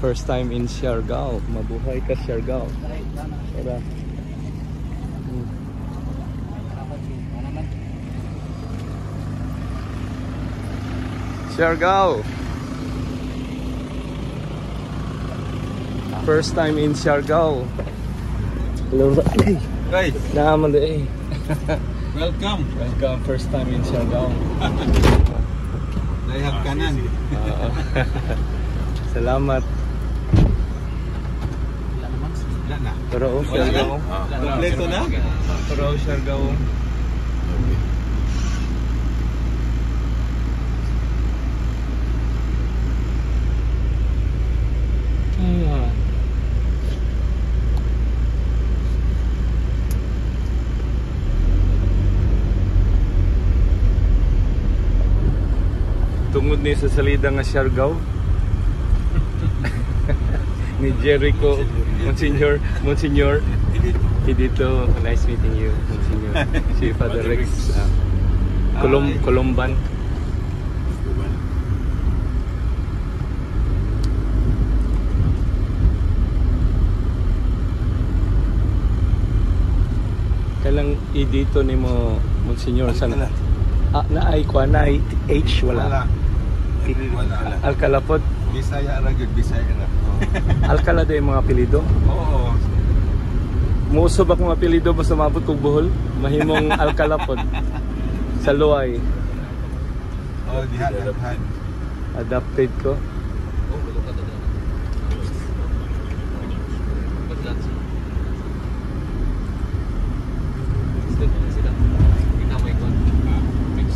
First time in Siargao. Mabuhay ka, Siargao. Tara. Siargao. First time in Siargao. Hello. Right. Naman eh. Welcome. Welcome. First time in Siargao. Layhag kanan. Salamat. Wala na. Pero Siargao. Kompleto na? Pero Siargao. Tungod ni sa salida nga Siargao ni Jericho Monsignor Hidito, nice meeting you, Monsignor. Si Father Rex Colomban. Kailang idito ni mo, Monsignor, sana na ay kuha na H wala. Alcalapod. Bisaya ra gyud, Bisaya ra. Alcala day mga apelyido. Oo. Muso ba kung apelyido ba sumabot kog Bohol? Mahimong Alcalapod. Sa Luay. Oh, diha adapted. Adapted ko.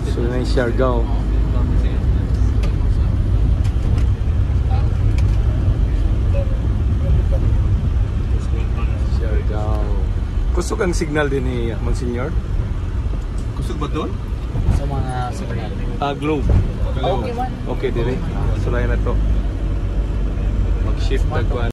So na yung Siargao. Siargao. Kusog ang signal din ni Monsignor? Kusog ba doon? Sa mga signal. Globe. Okay man. Okay, dire. Sulay na to. Mag-shift tagkuan.